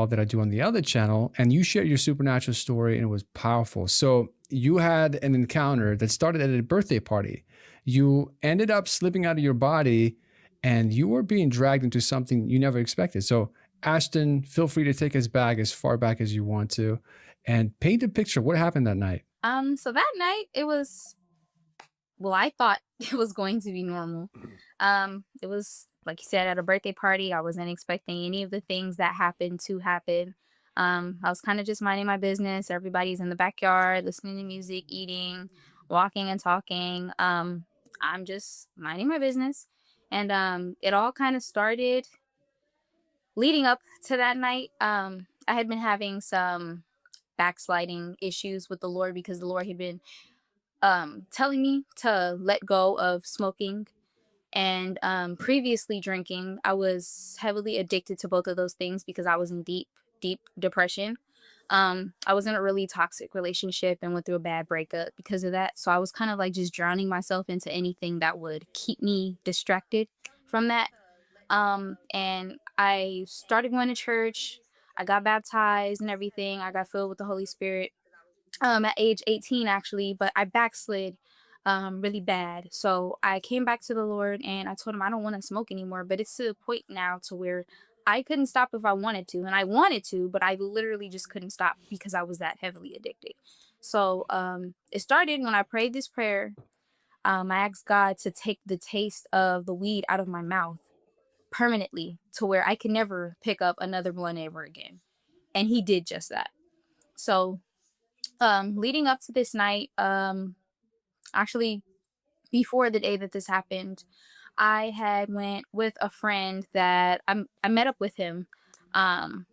that I do on the other channel, and you shared your supernatural story, and it was powerful. So you had an encounter that started at a birthday party. You ended up slipping out of your body, and you were being dragged into something you never expected. So Ashton, feel free to take us back as far back as you want to, and paint a picture. What happened that night? So that night it was, well, I thought it was going to be normal. It was like you said, at a birthday party. I wasn't expecting any of the things that happened to happen. I was kind of just minding my business. Everybody's in the backyard, listening to music, eating, walking and talking. I'm just minding my business. And it all kind of started leading up to that night. I had been having some backsliding issues with the Lord because the Lord had been telling me to let go of smoking and previously drinking. I was heavily addicted to both of those things because I was in deep depression. I was in a really toxic relationship and went through a bad breakup because of that. So I was kind of like just drowning myself into anything that would keep me distracted from that. And I started going to church. I got baptized and everything. I got filled with the Holy Spirit at age 18 actually, but I backslid really bad. So I came back to the Lord and I told him I don't want to smoke anymore, but it's to the point now to where I couldn't stop if I wanted to, and I wanted to, but I literally just couldn't stop because I was that heavily addicted. So it started when I prayed this prayer. I asked God to take the taste of the weed out of my mouth permanently to where I could never pick up another blunt ever again. And he did just that. So leading up to this night, actually before the day that this happened, I had went with a friend that I met up with him.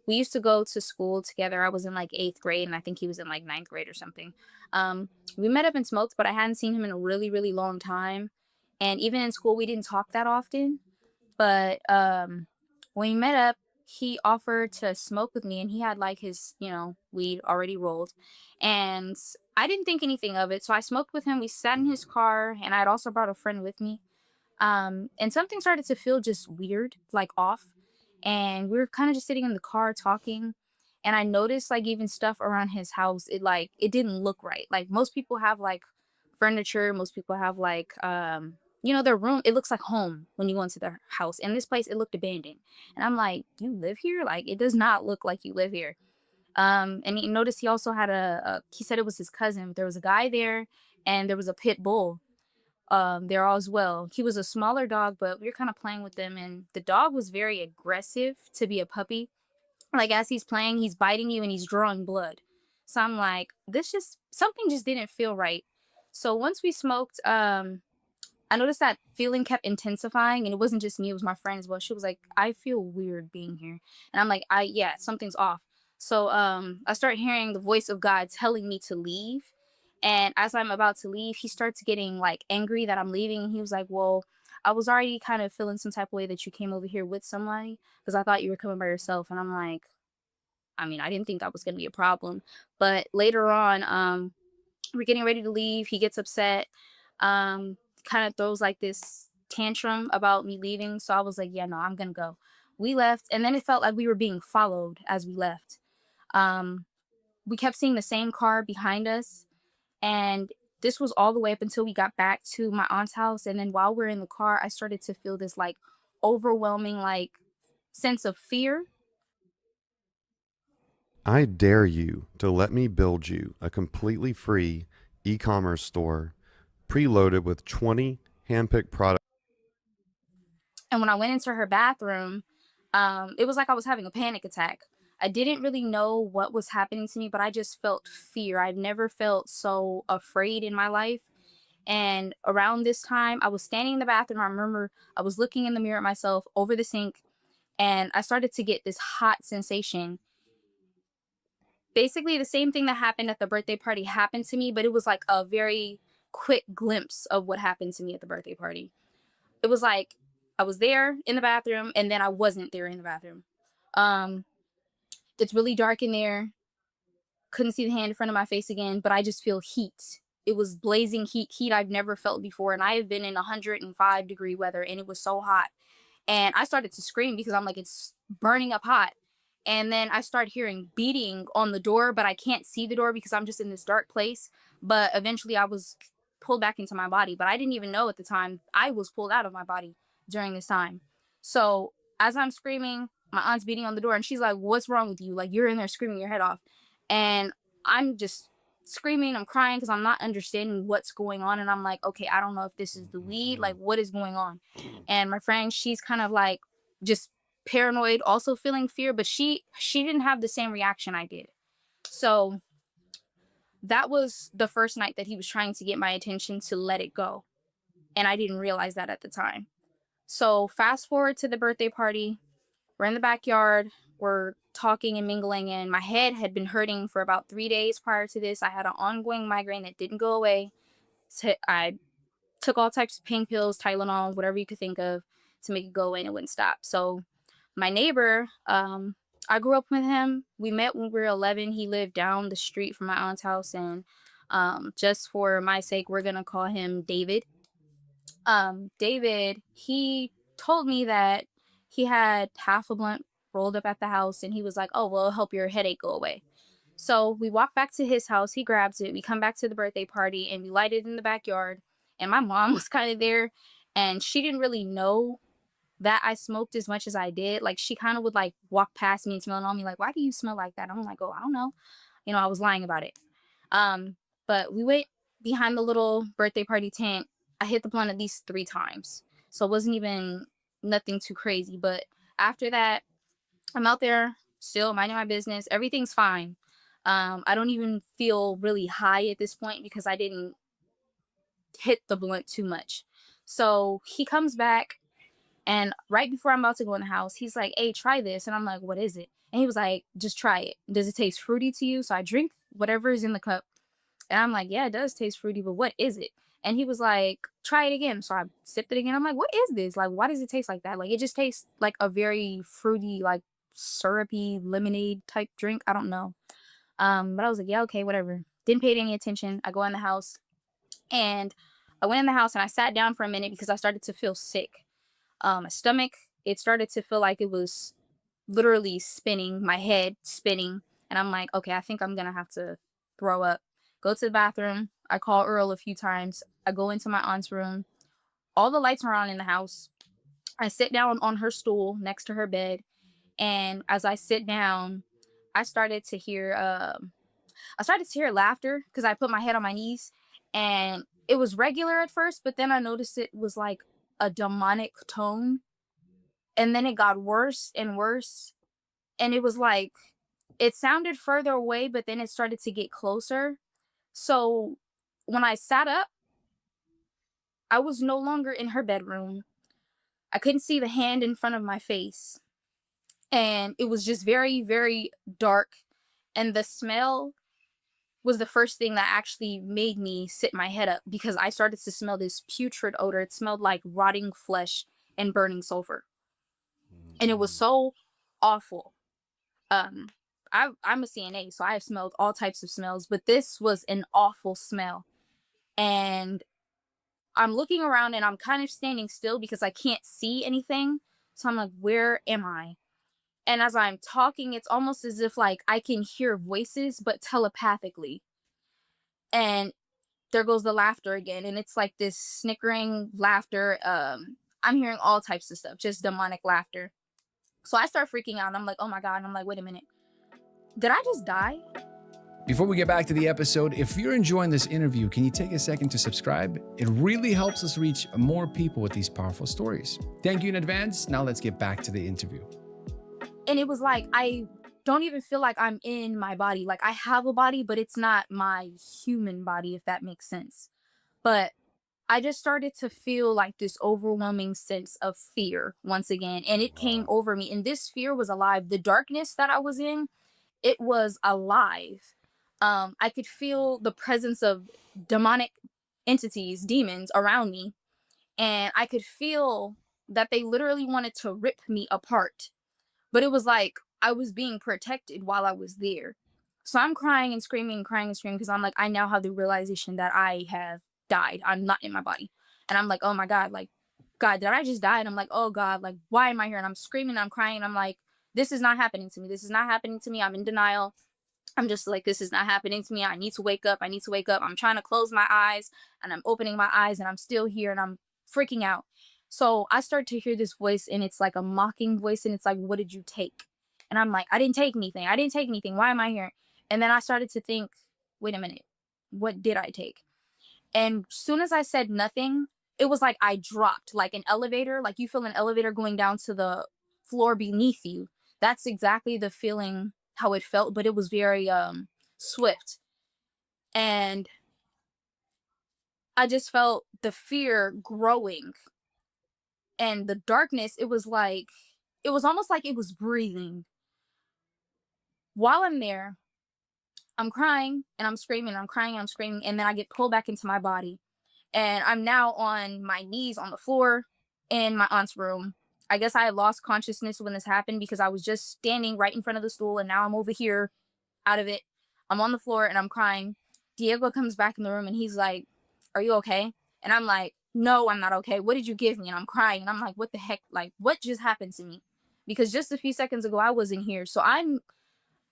We used to go to school together. I was in like 8th grade and I think he was in like 9th grade or something. We met up and smoked, but I hadn't seen him in a really long time. And even in school, we didn't talk that often. But when we met up, he offered to smoke with me, and he had like his, weed already rolled. And I didn't think anything of it. So I smoked with him. We sat in his car, and I had also brought a friend with me. And something started to feel just weird, like off. And we were kind of just sitting in the car talking. And I noticed like even stuff around his house, it didn't look right. Like most people have like furniture, most people have like their room, it looks like home when you go into their house. And this place, it looked abandoned. And I'm like, you live here? Like it does not look like you live here. And he noticed he also had he said it was his cousin. There was a guy there and there was a pit bull there as well. He was a smaller dog, but we were kind of playing with them, and the dog was very aggressive to be a puppy. Like as he's playing, he's biting you and he's drawing blood. So I'm like, this just something just didn't feel right. So once we smoked, I noticed that feeling kept intensifying, and it wasn't just me, it was my friend as well. She was like, I feel weird being here. And I'm like, yeah, something's off. So I start hearing the voice of God telling me to leave. And as I'm about to leave, he starts getting like angry that I'm leaving. And he was like, well, I was already kind of feeling some type of way that you came over here with somebody because I thought you were coming by yourself. And I'm like, I mean, I didn't think that was going to be a problem. But later on, we're getting ready to leave. He gets upset, kind of throws like this tantrum about me leaving. So I was like, yeah, no, I'm going to go. We left. And then it felt like we were being followed as we left. Um, we kept seeing the same car behind us. And this was all the way up until we got back to my aunt's house. And then while we're in the car, I started to feel this like overwhelming, like sense of fear. I dare you to let me build you a completely free e commerce store preloaded with 20 handpicked products. And when I went into her bathroom, it was like I was having a panic attack. I didn't really know what was happening to me, but I just felt fear. I've never felt so afraid in my life. And around this time, I was standing in the bathroom. I remember I was looking in the mirror at myself over the sink, and I started to get this hot sensation. Basically, the same thing that happened at the birthday party happened to me, but it was like a very quick glimpse of what happened to me at the birthday party. It was like I was there in the bathroom and then I wasn't there in the bathroom. Um, it's really dark in there. Couldn't see the hand in front of my face again, but I just feel heat. It was blazing heat I've never felt before. And I have been in 105-degree weather and it was so hot. And I started to scream because I'm like, it's burning up hot. And then I start hearing beating on the door, but I can't see the door because I'm just in this dark place. But eventually I was pulled back into my body, but I didn't even know at the time I was pulled out of my body during this time. So as I'm screaming, my aunt's beating on the door and she's like, "What's wrong with you? Like, you're in there screaming your head off." And I'm just screaming, I'm crying because I'm not understanding what's going on. And I'm like, okay, I don't know if this is the weed, like what is going on? And my friend, she's kind of like just paranoid, also feeling fear, but she didn't have the same reaction I did. So that was the first night that he was trying to get my attention to let it go. And I didn't realize that at the time. So fast forward to the birthday party. We're in the backyard. We're talking and mingling, and my head had been hurting for about 3 days prior to this. I had an ongoing migraine that didn't go away. So I took all types of pain pills, Tylenol, whatever you could think of to make it go away and it wouldn't stop. So my neighbor, I grew up with him. We met when we were 11. He lived down the street from my aunt's house, and just for my sake, we're gonna call him David. David, he told me that he had half a blunt rolled up at the house, and he was like, "Oh, well, it'll help your headache go away." So we walk back to his house. He grabs it. We come back to the birthday party, and we light it in the backyard. And my mom was kind of there, and she didn't really know that I smoked as much as I did. Like, she kind of would like walk past me and smell on me, like, "Why do you smell like that?" I'm like, "Oh, I don't know." I was lying about it. Um, but we went behind the little birthday party tent. I hit the blunt at least 3 times. So it wasn't even nothing too crazy. But after that, I'm out there still minding my business. Everything's fine. I don't even feel really high at this point because I didn't hit the blunt too much. So he comes back, and right before I'm about to go in the house, he's like, "Hey, try this." And I'm like, "What is it?" And he was like, "Just try it. Does it taste fruity to you?" So I drink whatever is in the cup. And I'm like, "Yeah, it does taste fruity, but what is it?" And he was like, "Try it again." So I sipped it again. I'm like, "What is this? Like, why does it taste like that?" Like, it just tastes like a very fruity, like syrupy lemonade type drink. I don't know. But I was like, "Yeah, okay, whatever." Didn't pay it any attention. I go in the house, and I went in the house and I sat down for a minute because I started to feel sick. My stomach, it started to feel like it was literally spinning, my head spinning. And I'm like, okay, I think I'm gonna have to throw up. Go to the bathroom. I call Earl a few times. I go into my aunt's room. All the lights are on in the house. I sit down on her stool next to her bed. And as I sit down, I started to hear laughter because I put my head on my knees, and it was regular at first, but then I noticed it was like a demonic tone, and then it got worse and worse, and it was like it sounded further away, but then it started to get closer. So when I sat up, I was no longer in her bedroom. I couldn't see the hand in front of my face, and it was just very, very dark, and the smell was the first thing that actually made me sit my head up because I started to smell this putrid odor. It smelled like rotting flesh and burning sulfur. And it was so awful. Um, I'm a CNA, so I have smelled all types of smells, but this was an awful smell. And I'm looking around and I'm kind of standing still because I can't see anything. So I'm like, where am I? And as I'm talking, it's almost as if like I can hear voices, but telepathically. And there goes the laughter again. And it's like this snickering laughter. I'm hearing all types of stuff, just demonic laughter. So I start freaking out and I'm like, oh my God. And I'm like, wait a minute. Did I just die? Before we get back to the episode, if you're enjoying this interview, can you take a second to subscribe? It really helps us reach more people with these powerful stories. Thank you in advance. Now let's get back to the interview. And it was like, I don't even feel like I'm in my body. Like I have a body, but it's not my human body, if that makes sense. But I just started to feel like this overwhelming sense of fear once again. And it came over me. And this fear was alive. The darkness that I was in, it was alive. I could feel the presence of demonic entities, demons around me. And I could feel that they literally wanted to rip me apart. But it was like I was being protected while I was there. So I'm crying and screaming because I'm like, I now have the realization that I have died. I'm not in my body. And I'm like, oh my God, like, God, did I just die? And I'm like, oh God, like, why am I here? And I'm screaming, I'm crying, and I'm like, this is not happening to me. This is not happening to me. I'm in denial. I'm just like, this is not happening to me. I need to wake up. I need to wake up. I'm trying to close my eyes and I'm opening my eyes and I'm still here and I'm freaking out. So I start to hear this voice and it's like a mocking voice and it's like, what did you take? And I'm like, I didn't take anything. I didn't take anything. Why am I here? And then I started to think, wait a minute, what did I take? And soon as I said nothing, it was like I dropped like an elevator, like you feel an elevator going down to the floor beneath you. That's exactly the feeling how it felt, but it was very swift. And I just felt the fear growing and the darkness. It was almost like it was breathing. While I'm there, I'm crying and I'm screaming, I'm crying and I'm screaming, and then I get pulled back into my body. And I'm now on my knees on the floor in my aunt's room. I guess I had lost consciousness when this happened because I was just standing right in front of the stool and now I'm over here out of it. I'm on the floor and I'm crying. Diego comes back in the room and he's like, are you okay? And I'm like, no, I'm not okay. What did you give me? And I'm crying and I'm like, what the heck? Like, what just happened to me? Because just a few seconds ago, I wasn't here. So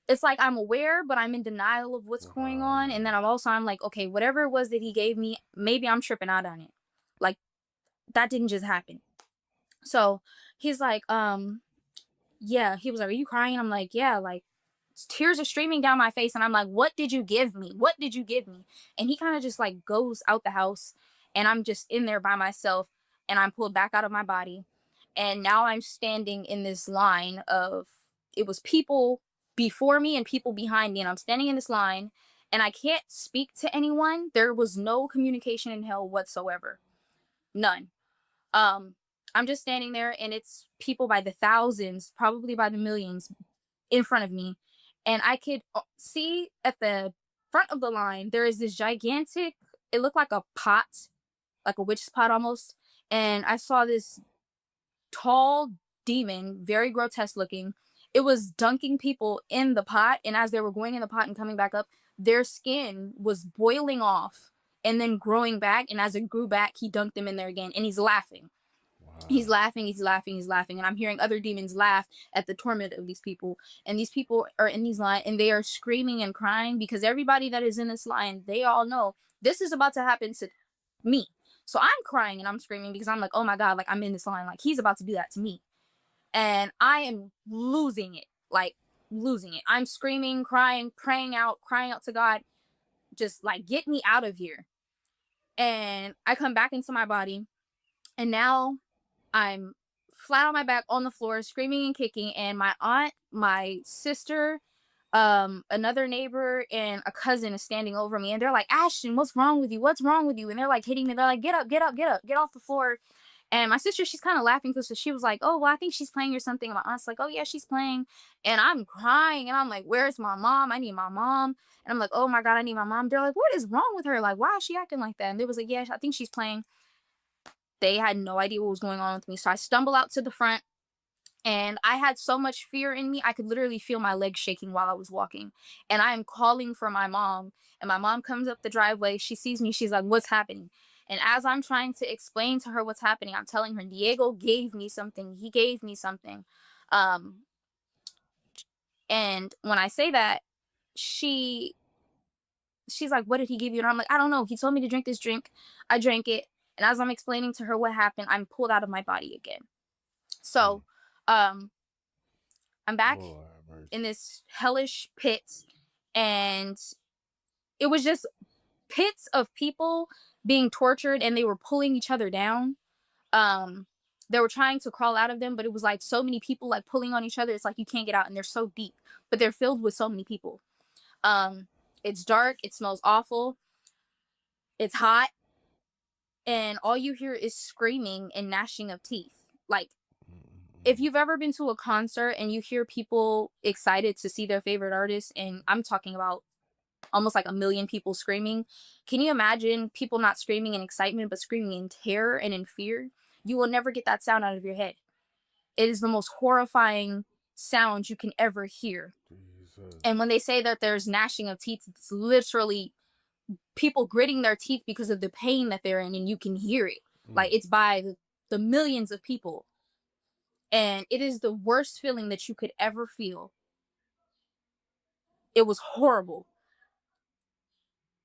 it's like I'm aware, but I'm in denial of what's going on. And then I'm like, okay, whatever it was that he gave me, maybe I'm tripping out on it. Like, that didn't just happen. So he's like, yeah, he was like, are you crying? I'm like, yeah, like tears are streaming down my face. And I'm like, what did you give me? What did you give me? And he kind of just like goes out the house and I'm just in there by myself and I'm pulled back out of my body. And now I'm standing in this line of, it was people before me and people behind me. And I'm standing in this line and I can't speak to anyone. There was no communication in hell whatsoever. None. I'm just standing there and it's people by the thousands, probably by the millions in front of me. And I could see at the front of the line, there is this gigantic, it looked like a pot, like a witch's pot almost. And I saw this tall demon, very grotesque looking. It was dunking people in the pot. And as they were going in the pot and coming back up, their skin was boiling off and then growing back. And as it grew back, he dunked them in there again. And he's laughing. He's laughing, he's laughing, he's laughing. And I'm hearing other demons laugh at the torment of these people. And these people are in these lines and they are screaming and crying because everybody that is in this line, they all know this is about to happen to me. So I'm crying and I'm screaming because I'm like, oh my God, like I'm in this line. Like he's about to do that to me. And I am losing it, like losing it. I'm screaming, crying, crying out to God, just like get me out of here. And I come back into my body and now I'm flat on my back on the floor, screaming and kicking. And my aunt, my sister, another neighbor, and a cousin is standing over me. And they're like, Ashton, what's wrong with you? What's wrong with you? And they're like hitting me. They're like, get up, get up, get up, get off the floor. And my sister, she's kind of laughing because she was like, oh, well, I think she's playing or something. And my aunt's like, oh, yeah, she's playing. And I'm crying. And I'm like, where's my mom? I need my mom. And I'm like, oh, my God, I need my mom. They're like, what is wrong with her? Like, why is she acting like that? And they was like, yeah, I think she's playing. They had no idea what was going on with me. So I stumble out to the front and I had so much fear in me. I could literally feel my legs shaking while I was walking. And I am calling for my mom. And my mom comes up the driveway. She sees me. She's like, what's happening? And as I'm trying to explain to her what's happening, I'm telling her, Diego gave me something. He gave me something. And when I say that, she's like, what did he give you? And I'm like, I don't know. He told me to drink this drink. I drank it. And as I'm explaining to her what happened, I'm pulled out of my body again. So, I'm back in this hellish pit, and it was just pits of people being tortured, and they were pulling each other down. They were trying to crawl out of them, but it was like so many people like pulling on each other. It's like you can't get out, and they're so deep, but they're filled with so many people. It's dark. It smells awful. It's hot. And all you hear is screaming and gnashing of teeth. Like, if you've ever been to a concert and you hear people excited to see their favorite artist, and I'm talking about almost like a million people screaming, can you imagine people not screaming in excitement, but screaming in terror and in fear? You will never get that sound out of your head. It is the most horrifying sound you can ever hear. Jesus. And when they say that there's gnashing of teeth, it's literally people gritting their teeth because of the pain that they're in, and you can hear it. Like, it's by the millions of people. And it is the worst feeling that you could ever feel. It was horrible.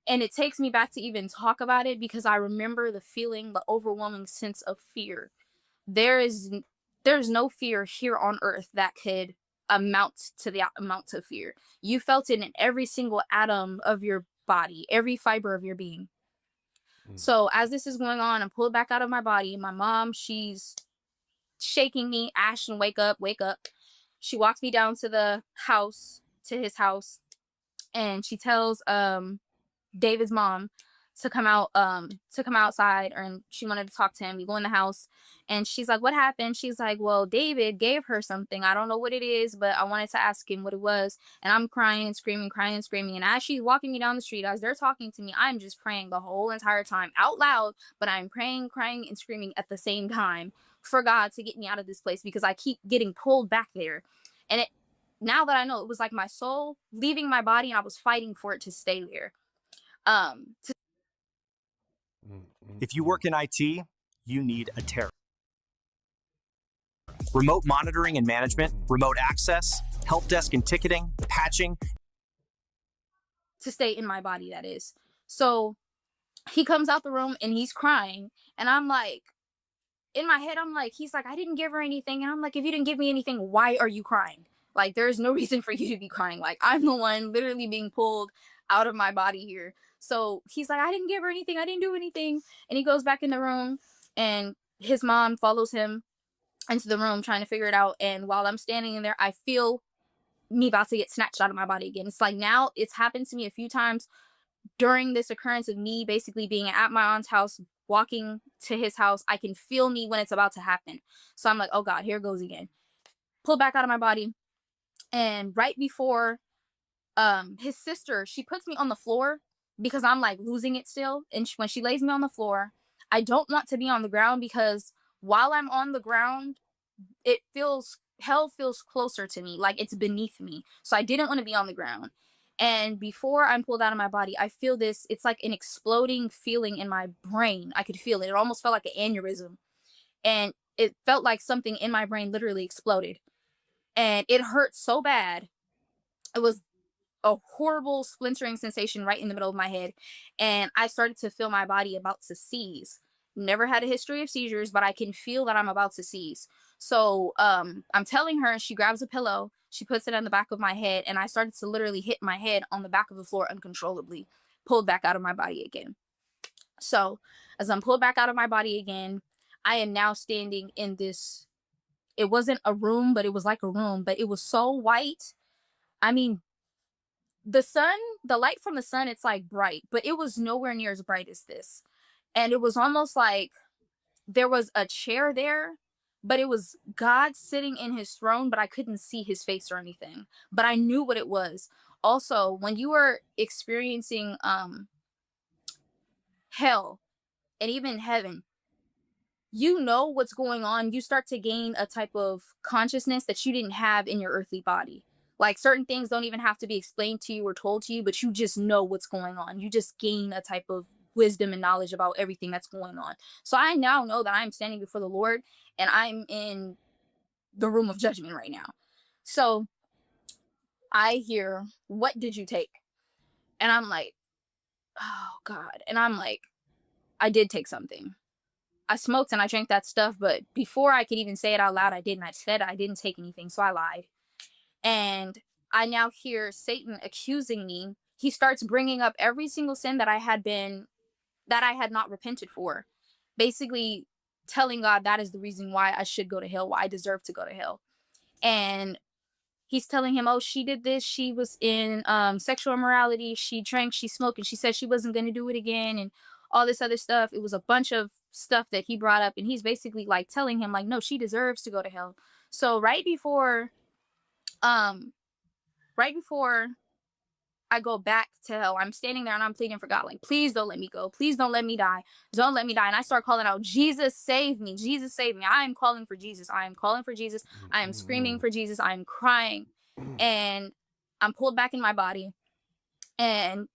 And it takes me back to even talk about it because I remember the feeling, the overwhelming sense of fear. There is there's no fear here on earth that could amount to the amount of fear. You felt it in every single atom of your body, every fiber of your being. So as this is going on, I'm pulled back out of my body. My mom, she's shaking me, Ashton, wake up, wake up. She walks me down to the house, to his house, and she tells David's mom to come outside, and she wanted to talk to him. We go in the house and she's like, what happened? She's like, well, David gave her something. I don't know what it is, but I wanted to ask him what it was. And I'm crying and screaming, crying and screaming. And as she's walking me down the street, as they're talking to me, I'm just praying the whole entire time out loud, but I'm praying, crying, and screaming at the same time for God to get me out of this place because I keep getting pulled back there. And it, now that I know, it was like my soul leaving my body and I was fighting for it to stay there. To If you work in IT, you need a terror. Remote monitoring and management, remote access, help desk and ticketing, patching. to stay in my body, that is. So he comes out the room and he's crying, and I'm like, in my head, I'm like, he's like, I didn't give her anything. And I'm like, if you didn't give me anything, why are you crying? Like, there's no reason for you to be crying. Like, I'm the one literally being pulled out of my body here. So he's like, I didn't give her anything, I didn't do anything. And he goes back in the room, and his mom follows him into the room trying to figure it out. And while I'm standing in there, I feel me about to get snatched out of my body again. It's like, now it's happened to me a few times during this occurrence of me basically being at my aunt's house, walking to his house. I can feel me when it's about to happen. So I'm like, oh God, here it goes again. Pull back out of my body. And right before his sister, she puts me on the floor because I'm like losing it still. And when she lays me on the floor, I don't want to be on the ground because while I'm on the ground, it feels, hell feels closer to me, like it's beneath me. So I didn't want to be on the ground. And before I'm pulled out of my body, I feel this, it's like an exploding feeling in my brain. I could feel it. It almost felt like an aneurysm. And it felt like something in my brain literally exploded. And it hurt so bad. It was a horrible splintering sensation right in the middle of my head. And I started to feel my body about to seize. Never had a history of seizures, but I can feel that I'm about to seize. So I'm telling her, she grabs a pillow, she puts it on the back of my head, and I started to literally hit my head on the back of the floor uncontrollably, pulled back out of my body again. So as I'm pulled back out of my body again, I am now standing in this, it wasn't a room, but it was like a room, but it was so white. I mean, the sun, the light from the sun, it's like bright, but it was nowhere near as bright as this. And it was almost like there was a chair there, but it was God sitting in his throne, but I couldn't see his face or anything, but I knew what it was. Also, when you are experiencing hell and even heaven, you know what's going on. You start to gain a type of consciousness that you didn't have in your earthly body. Like, certain things don't even have to be explained to you or told to you, but you just know what's going on. You just gain a type of wisdom and knowledge about everything that's going on. So I now know that I'm standing before the Lord and I'm in the room of judgment right now. So I hear, what did you take? And I'm like, oh God. And I'm like, I did take something. I smoked and I drank that stuff, but before I could even say it out loud, I didn't. I said I didn't take anything, so I lied. And I now hear Satan accusing me. He starts bringing up every single sin that I had not repented for. Basically telling God that is the reason why I should go to hell, why I deserve to go to hell. And he's telling him, oh, she did this, she was in sexual immorality, she drank, she smoked, and she said she wasn't going to do it again, and all this other stuff. It was a bunch of stuff that he brought up, and he's basically like telling him like, no, she deserves to go to hell. So right before I go back to hell, I'm standing there and I'm pleading for God, like, please don't let me go, please don't let me die, don't let me die. And I start calling out, Jesus save me, Jesus save me. I am calling for Jesus, I am calling for Jesus, I am screaming for Jesus, I am crying. And I'm pulled back in my body, and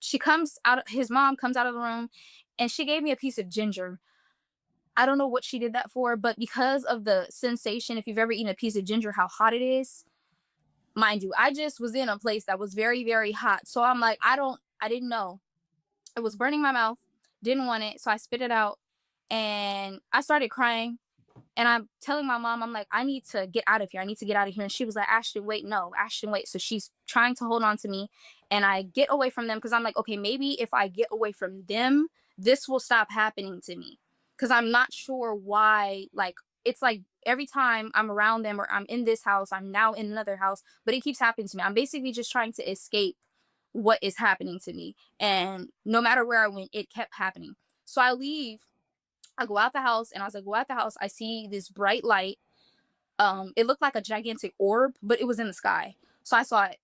his mom comes out of the room, and she gave me a piece of ginger. I don't know what she did that for, but because of the sensation, if you've ever eaten a piece of ginger, how hot it is, mind you, I just was in a place that was very, very hot. So I'm like, I didn't know. It was burning my mouth, didn't want it. So I spit it out and I started crying. And I'm telling my mom, I'm like, I need to get out of here. I need to get out of here. And she was like, Ashton, wait, no, Ashton, wait. So she's trying to hold on to me. And I get away from them because I'm like, okay, maybe if I get away from them, this will stop happening to me. Because I'm not sure why. Like, it's like every time I'm around them or I'm in this house, I'm now in another house, but it keeps happening to me. I'm basically just trying to escape what is happening to me. And no matter where I went, it kept happening. So I leave. I go out the house, and as I go out the house, I see this bright light. It looked like a gigantic orb, but it was in the sky. So I saw it.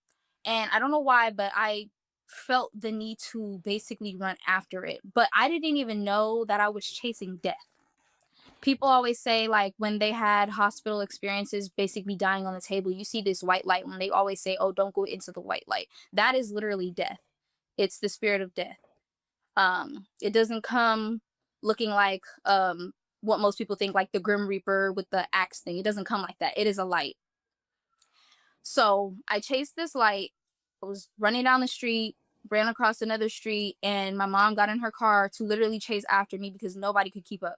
And I don't know why, but I felt the need to basically run after it. But I didn't even know that I was chasing death. People always say, like, when they had hospital experiences, basically dying on the table, you see this white light. When they always say, oh, don't go into the white light. That is literally death. It's the spirit of death. It doesn't come looking like what most people think, like the Grim Reaper with the axe thing. It doesn't come like that. It is a light. So I chased this light. I was running down the street, ran across another street, and my mom got in her car to literally chase after me because nobody could keep up.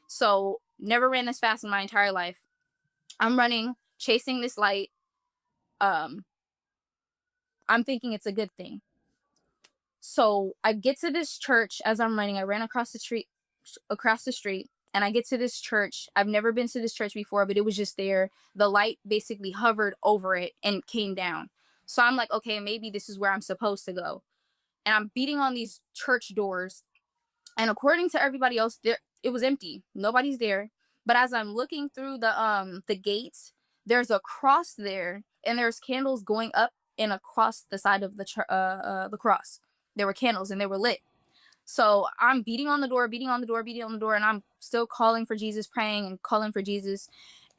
So never ran this fast in my entire life. I'm running, chasing this light. I'm thinking it's a good thing. So I get to this church as I'm running. I ran across the street, and I get to this church. I've never been to this church before, but it was just there. The light basically hovered over it and came down. So I'm like, okay, maybe this is where I'm supposed to go. And I'm beating on these church doors. And according to everybody else, it was empty. Nobody's there. But as I'm looking through the gates, there's a cross there, and there's candles going up and across the side of the cross. There were candles and they were lit. So I'm beating on the door, and I'm still calling for Jesus, praying and calling for Jesus.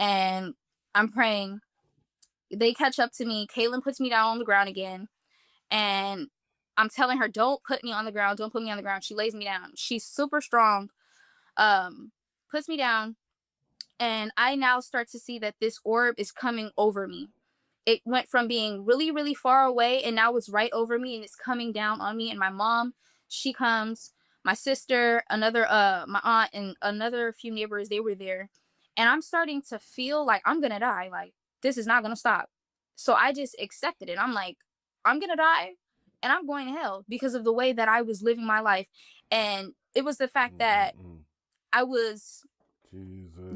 And I'm praying. They catch up to me. Kaylin puts me down on the ground again. And I'm telling her, don't put me on the ground. Don't put me on the ground. She lays me down. She's super strong. Puts me down. And I now start to see that this orb is coming over me. It went from being really, really far away, and now it's right over me, and it's coming down on me. And my mom, she comes, my sister, my aunt, and another few neighbors, they were there. And I'm starting to feel like I'm gonna die. Like, this is not gonna stop. So I just accepted it. I'm like, I'm gonna die, and I'm going to hell because of the way that I was living my life. And it was the fact that I was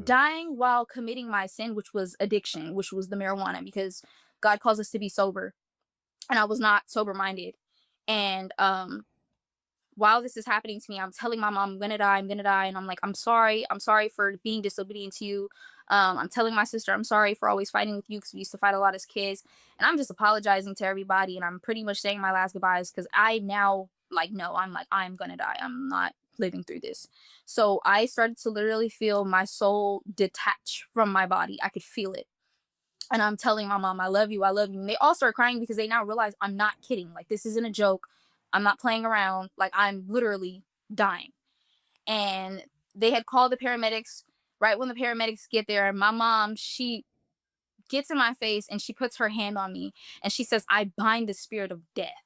dying while committing my sin, which was addiction, which was the marijuana, because God calls us to be sober, and I was not sober minded. And while this is happening to me, I'm telling my mom, I'm gonna die, and I'm like, I'm sorry for being disobedient to you. I'm telling my sister, I'm sorry for always fighting with you, because we used to fight a lot as kids. And I'm just apologizing to everybody, and I'm pretty much saying my last goodbyes, because I now, like, no, I'm gonna die. I'm not living through this. So I started to literally feel my soul detach from my body. I could feel it. And I'm telling my mom, I love you, I love you. And they all start crying because they now realize I'm not kidding. Like, this isn't a joke. I'm not playing around. Like, I'm literally dying. And they had called the paramedics. Right when the paramedics get there, my mom, she gets in my face and she puts her hand on me and she says, I bind the spirit of death.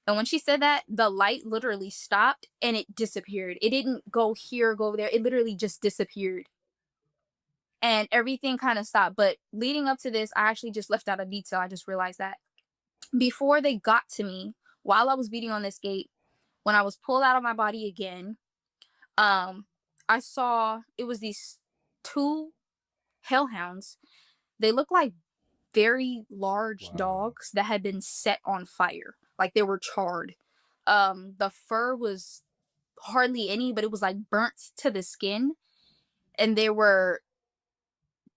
And when she said that, the light literally stopped and it disappeared. It didn't go here, go there. It literally just disappeared. And everything kind of stopped. But leading up to this, I actually just left out a detail. I just realized that before they got to me, while I was beating on this gate, when I was pulled out of my body again, I saw it was these two hellhounds. They look like very large dogs that had been set on fire. Like, they were charred. The fur was hardly any, but it was like burnt to the skin. And they were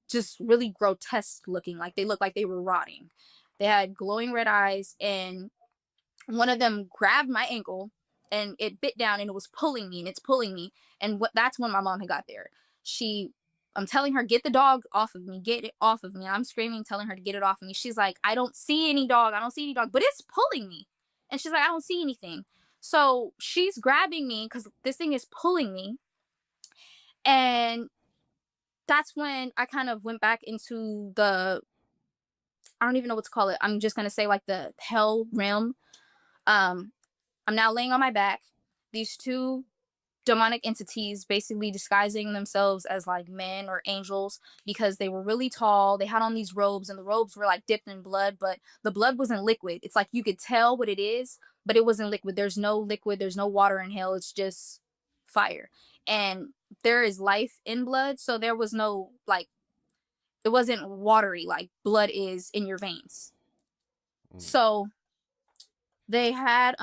just really grotesque looking. Like, they looked like they were rotting. They had glowing red eyes, and one of them grabbed my ankle and it bit down and it was pulling me, and it's pulling me. And that's when my mom had got there. I'm telling her, get the dog off of me, get it off of me. And I'm screaming, telling her to get it off of me. She's like, I don't see any dog, but it's pulling me. And she's like, I don't see anything. So she's grabbing me because this thing is pulling me. And that's when I kind of went back into the, I don't even know what to call it. I'm just gonna say like the hell realm. Um, I'm now laying on my back. These two demonic entities basically disguising themselves as like men or angels because they were really tall. They had on these robes, and the robes were like dipped in blood, but the blood wasn't liquid. It's like you could tell what it is, but it wasn't liquid. There's no liquid, there's no water in hell. It's just fire. And there is life in blood, so there was no like, it wasn't watery like blood is in your veins. So they had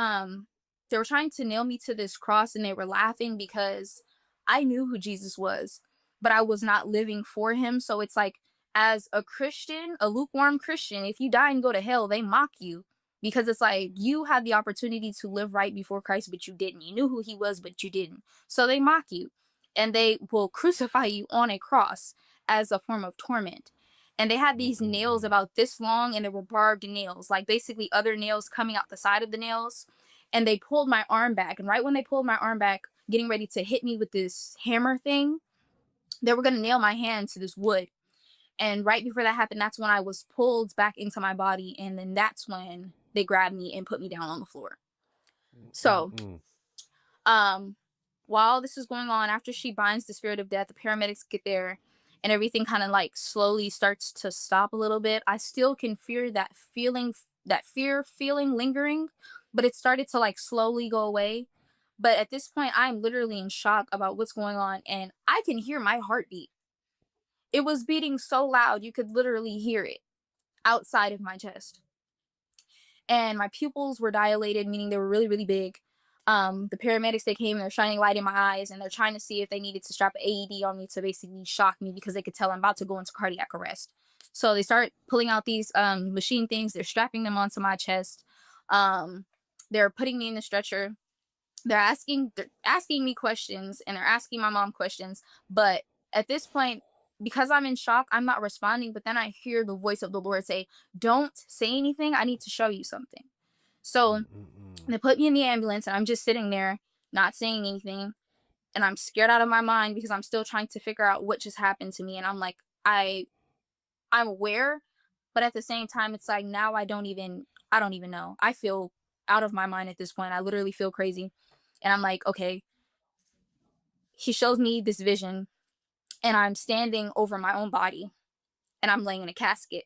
they were trying to nail me to this cross, and they were laughing because I knew who Jesus was, but I was not living for him. So it's like, as a Christian, a lukewarm Christian, if you die and go to hell, they mock you because it's like you had the opportunity to live right before Christ, but you didn't. You knew who he was, but you didn't. So they mock you, and they will crucify you on a cross as a form of torment. And they had these nails about this long, and they were barbed nails, like basically other nails coming out the side of the nails. And they pulled my arm back. And right when they pulled my arm back, getting ready to hit me with this hammer thing, they were going to nail my hand to this wood. And right before that happened, that's when I was pulled back into my body. And then that's when they grabbed me and put me down on the floor. So, while this is going on, after she binds the spirit of death, the paramedics get there, and everything kind of like slowly starts to stop a little bit. I still can feel that feeling, that fear feeling lingering, but it started to like slowly go away. But at this point, I'm literally in shock about what's going on, and I can hear my heartbeat. It was beating so loud, you could literally hear it outside of my chest. And my pupils were dilated, meaning they were really, really big. The paramedics, they came, they're shining light in my eyes, and they're trying to see if they needed to strap an AED on me to basically shock me because they could tell I'm about to go into cardiac arrest. So they start pulling out these machine things. They're strapping them onto my chest. They're putting me in the stretcher. They're asking me questions, and they're asking my mom questions. But at this point, because I'm in shock, I'm not responding. But then I hear the voice of the Lord say, "Don't say anything. I need to show you something." So they put me in the ambulance, and I'm just sitting there, not saying anything. And I'm scared out of my mind because I'm still trying to figure out what just happened to me. And I'm like, I'm aware, but at the same time, it's like now I don't even know. I feel out of my mind at this point. I literally feel crazy. And I'm like, okay. He shows me this vision, and I'm standing over my own body, and I'm laying in a casket.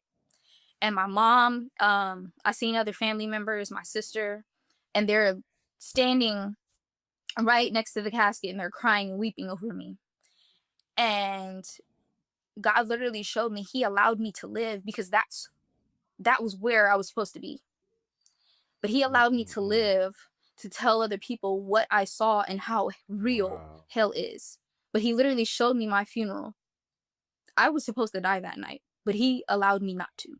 And my mom, I seen other family members, my sister, and they're standing right next to the casket, and they're crying and weeping over me. And God literally showed me, he allowed me to live because that was where I was supposed to be. But he allowed me to live to tell other people what I saw and how real hell is. But he literally showed me my funeral. I was supposed to die that night, but he allowed me not to.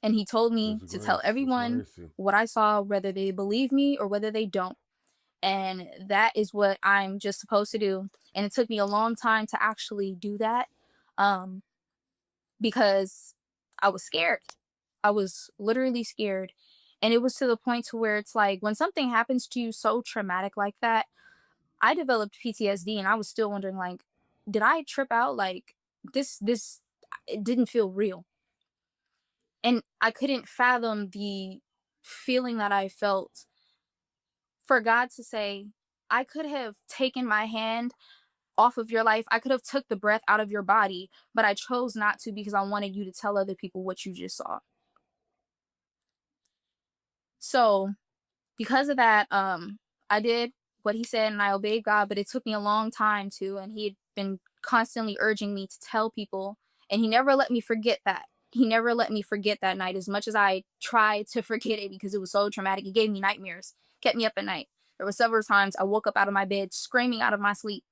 And he told me to tell everyone what I saw, whether they believe me or whether they don't. And that is what I'm just supposed to do. And it took me a long time to actually do that, because I was scared. I was literally scared. And it was to the point to where it's like when something happens to you so traumatic like that, I developed PTSD, and I was still wondering, like, did I trip out? Like, this it didn't feel real. And I couldn't fathom the feeling that I felt for God to say, I could have taken my hand off of your life. I could have took the breath out of your body, but I chose not to because I wanted you to tell other people what you just saw. So because of that, I did what he said and I obeyed God, but it took me a long time to, and he had been constantly urging me to tell people, and he never let me forget that. He never let me forget that night, as much as I tried to forget it because it was so traumatic. It gave me nightmares, kept me up at night. There were several times I woke up out of my bed screaming out of my sleep,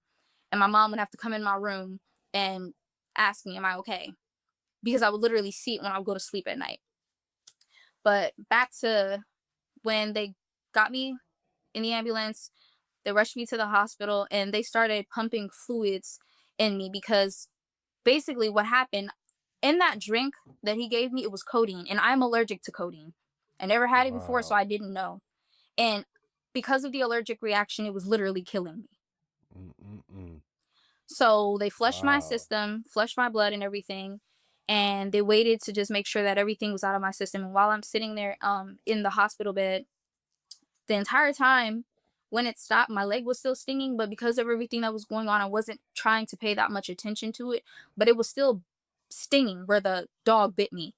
and my mom would have to come in my room and ask me, am I okay? Because I would literally see it when I would go to sleep at night. But back to when they got me in the ambulance, they rushed me to the hospital, and they started pumping fluids in me because basically what happened in that drink that he gave me, it was codeine, and I'm allergic to codeine. I never had it before, so I didn't know. And because of the allergic reaction, it was literally killing me. Mm-mm-mm. So they flushed my Wow. system, flushed my blood and everything. And they waited to just make sure that everything was out of my system. And while I'm sitting there in the hospital bed, the entire time when it stopped, my leg was still stinging, but because of everything that was going on, I wasn't trying to pay that much attention to it, but it was still stinging where the dog bit me.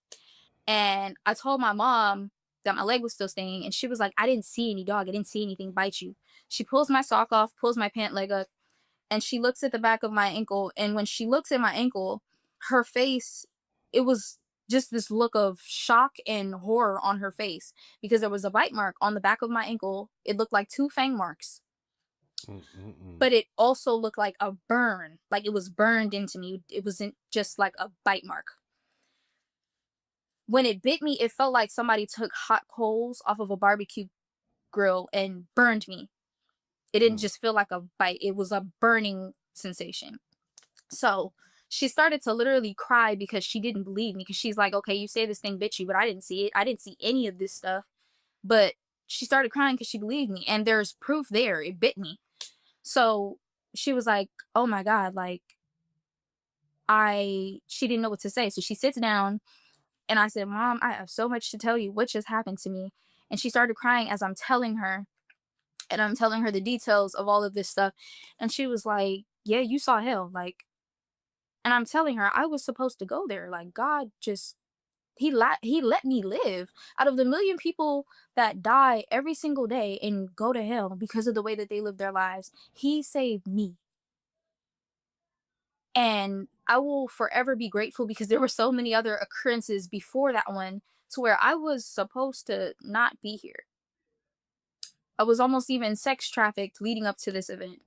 And I told my mom that my leg was still stinging, and she was like, I didn't see any dog. I didn't see anything bite you. She pulls my sock off, pulls my pant leg up, and she looks at the back of my ankle. And when she looks at my ankle, her face, it was just this look of shock and horror on her face because there was a bite mark on the back of my ankle. It looked like 2 fang marks, Mm-mm-mm. but it also looked like a burn, like it was burned into me. It wasn't just like a bite mark. When it bit me, it felt like somebody took hot coals off of a barbecue grill and burned me. It didn't just feel like a bite, it was a burning sensation. So she started to literally cry because she didn't believe me, because she's like, okay, you say this thing bit you, but I didn't see it. I didn't see any of this stuff. But she started crying because she believed me. And there's proof there. It bit me. So she was like, oh my God, like she didn't know what to say. So she sits down and I said, Mom, I have so much to tell you. What just happened to me? And she started crying as I'm telling her, and I'm telling her the details of all of this stuff. And she was like, yeah, you saw hell. Like, and I'm telling her I was supposed to go there. Like, God just, he let me live. Out of the million people that die every single day and go to hell because of the way that they live their lives, he saved me. And I will forever be grateful, because there were so many other occurrences before that one to where I was supposed to not be here. I was almost even sex trafficked leading up to this event.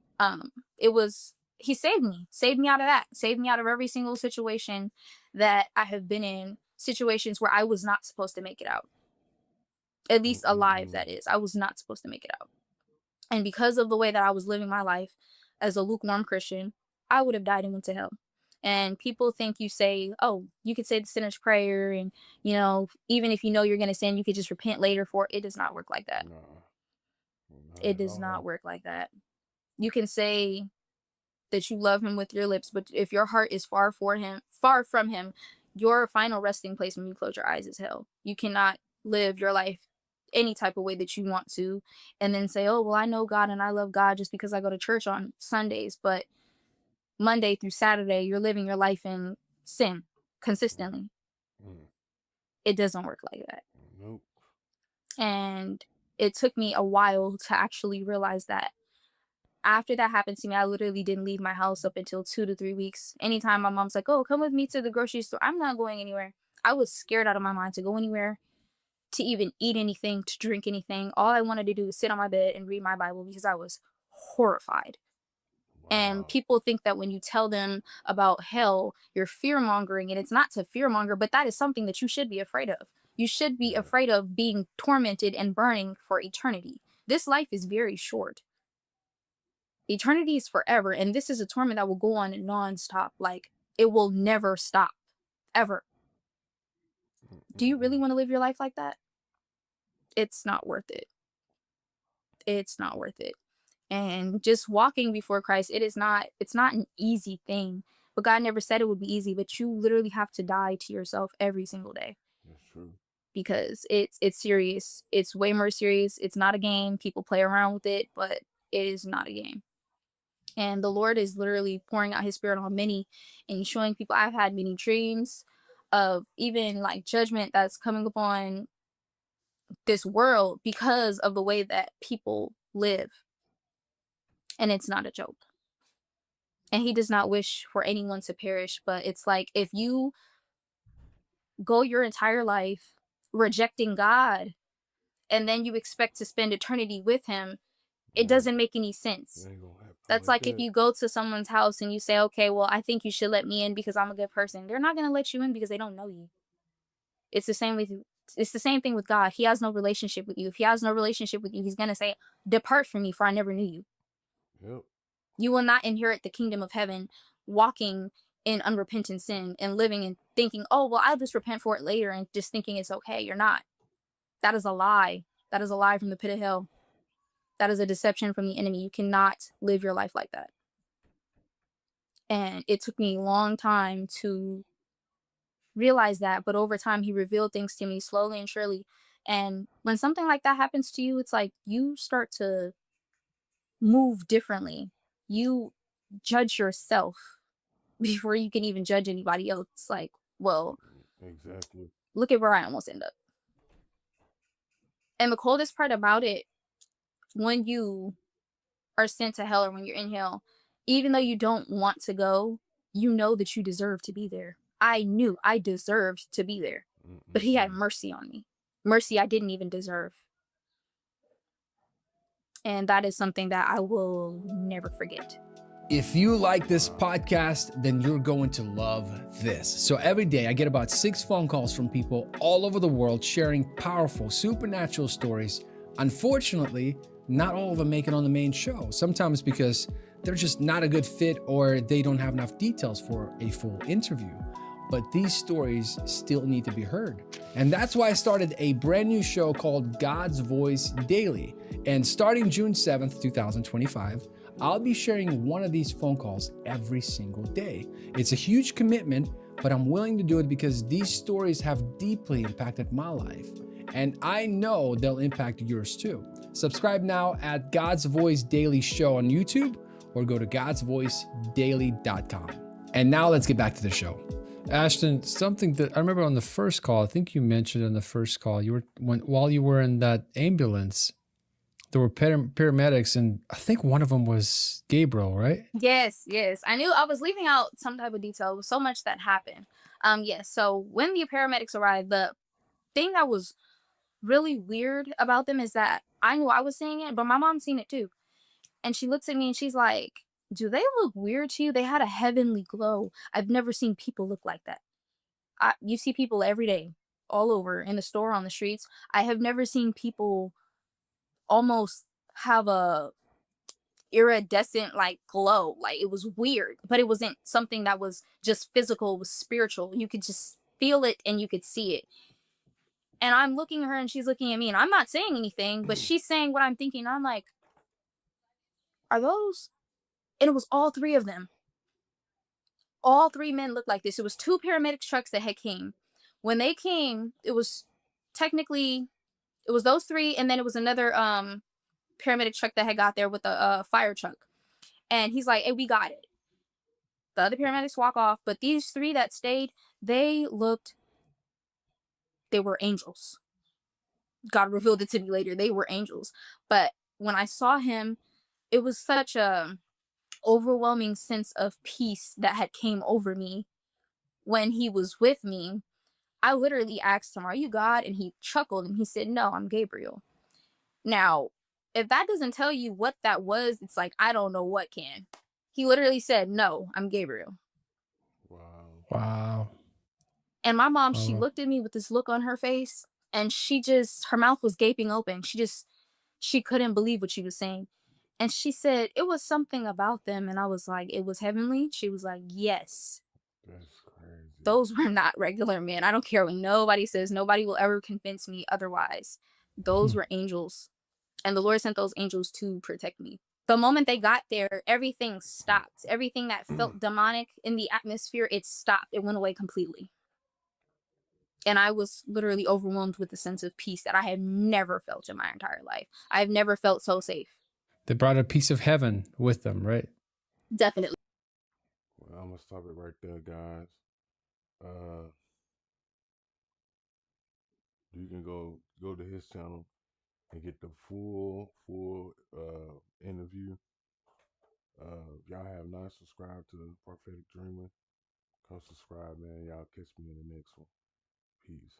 It was, he saved me out of that, saved me out of every single situation that I have been in, situations where I was not supposed to make it out. At least alive, that is. I was not supposed to make it out. And because of the way that I was living my life as a lukewarm Christian, I would have died and went to hell. And people think you say, oh, you could say the sinner's prayer, and, you know, even if you know you're going to sin, you could just repent later for it. It does not work like that. No. Not It at does not all. work like that. You can say that you love him with your lips, but if your heart is far from him, your final resting place when you close your eyes is hell. You cannot live your life any type of way that you want to and then say, oh, well, I know God and I love God just because I go to church on Sundays, but Monday through Saturday you're living your life in sin consistently. Mm. It doesn't work like that. Nope. And it took me a while to actually realize that. After that happened to me, I literally didn't leave my house up until 2 to 3 weeks. Anytime my mom's like, oh, come with me to the grocery store, I'm not going anywhere. I was scared out of my mind to go anywhere, to even eat anything, to drink anything. All I wanted to do was sit on my bed and read my Bible because I was horrified. And Wow. people think that when you tell them about hell, you're fear mongering, and it's not to fear monger, but that is something that you should be afraid of. You should be Yeah. afraid of being tormented and burning for eternity. This life is very short. Eternity is forever, and this is a torment that will go on non-stop. Like, it will never stop, ever. Do you really want to live your life like that? It's not worth it. It's not worth it. And just walking before Christ, it's not an easy thing. But God never said it would be easy, but you literally have to die to yourself every single day, That's true. because it's serious. It's way more serious. It's not a game. People play around with it, but it is not a game. And the Lord is literally pouring out his spirit on many and showing people. I've had many dreams of even like judgment that's coming upon this world because of the way that people live. And it's not a joke. And he does not wish for anyone to perish. But it's like, if you go your entire life rejecting God and then you expect to spend eternity with him, it doesn't make any sense. It ain't gonna happen That's like if that. you go to someone's house and you say, okay, well, I think you should let me in because I'm a good person. They're not going to let you in because they don't know you. It's the same thing with God. He has no relationship with you. If he has no relationship with you, he's going to say, depart from me, for I never knew you. Yep. You will not inherit the kingdom of heaven walking in unrepentant sin and living and thinking, oh, well, I'll just repent for it later, and just thinking it's okay. You're not. That is a lie. That is a lie from the pit of hell. That is a deception from the enemy. You cannot live your life like that. And it took me a long time to realize that, but over time he revealed things to me slowly and surely. And when something like that happens to you, it's like you start to move differently. You judge yourself before you can even judge anybody else. It's like, well, Exactly. look at where I almost end up. And the coldest part about it, when you are sent to hell or when you're in hell, even though you don't want to go, you know that you deserve to be there. I knew I deserved to be there, but he had Mm-mm-mm. mercy on me. Mercy I didn't even deserve. And that is something that I will never forget. If you like this podcast, then you're going to love this. So every day I get about 6 phone calls from people all over the world sharing powerful supernatural stories. Unfortunately, not all of them make it on the main show. Sometimes because they're just not a good fit or they don't have enough details for a full interview. But these stories still need to be heard. And that's why I started a brand new show called God's Voice Daily. And starting June 7th, 2025, I'll be sharing one of these phone calls every single day. It's a huge commitment, but I'm willing to do it because these stories have deeply impacted my life. And I know they'll impact yours too. Subscribe now at God's Voice Daily Show on YouTube or go to godsvoicedaily.com. And now let's get back to the show. Ashton, something that I remember on the first call, I think you mentioned in the first call, while you were in that ambulance, there were paramedics, and I think one of them was Gabriel, right? Yes, yes. I knew I was leaving out some type of detail. There was so much that happened. Yes. So when the paramedics arrived, the thing that was really weird about them is that I knew I was seeing it, but my mom seen it too. And she looks at me and she's like, "Do they look weird to you? They had a heavenly glow. I've never seen people look like that. You see people every day, all over in the store, on the streets. I have never seen people almost have a iridescent like glow. Like it was weird, but it wasn't something that was just physical. It was spiritual. You could just feel it and you could see it." And I'm looking at her and she's looking at me and I'm not saying anything, but she's saying what I'm thinking. I'm like, "Are those?" And it was all 3 of them. All 3 men looked like this. It was 2 paramedic trucks that had came. When they came, it was technically it was those 3, and then it was another paramedic truck that had got there with a fire truck. And he's like, "Hey, we got it." The other paramedics walk off, but these 3 that stayed, they were angels. God revealed it to me later. They were angels. But when I saw him, it was such a overwhelming sense of peace that had came over me when he was with me. I literally asked him, "Are you God?" And he chuckled and he said, "No, I'm Gabriel." Now, if that doesn't tell you what that was, it's like, I don't know what can. He literally said, "No, I'm Gabriel." Wow. Wow. And my mom, she Oh. looked at me with this look on her face and her mouth was gaping open. She couldn't believe what she was saying. And she said, "It was something about them." And I was like, "It was heavenly?" She was like, "Yes. That's crazy. Those were not regular men. I don't care what nobody says. Nobody will ever convince me otherwise. Those Hmm. were angels. And the Lord sent those angels to protect me." The moment they got there, everything stopped. Everything that felt demonic in the atmosphere, it stopped. It went away completely. And I was literally overwhelmed with a sense of peace that I had never felt in my entire life. I've never felt so safe. They brought a piece of heaven with them, right? Definitely. Well, I'm gonna stop it right there, guys. You can go to his channel and get the full interview. If y'all have not subscribed to Prophetic Dreamer, come subscribe, man. Y'all catch me in the next one. Peace.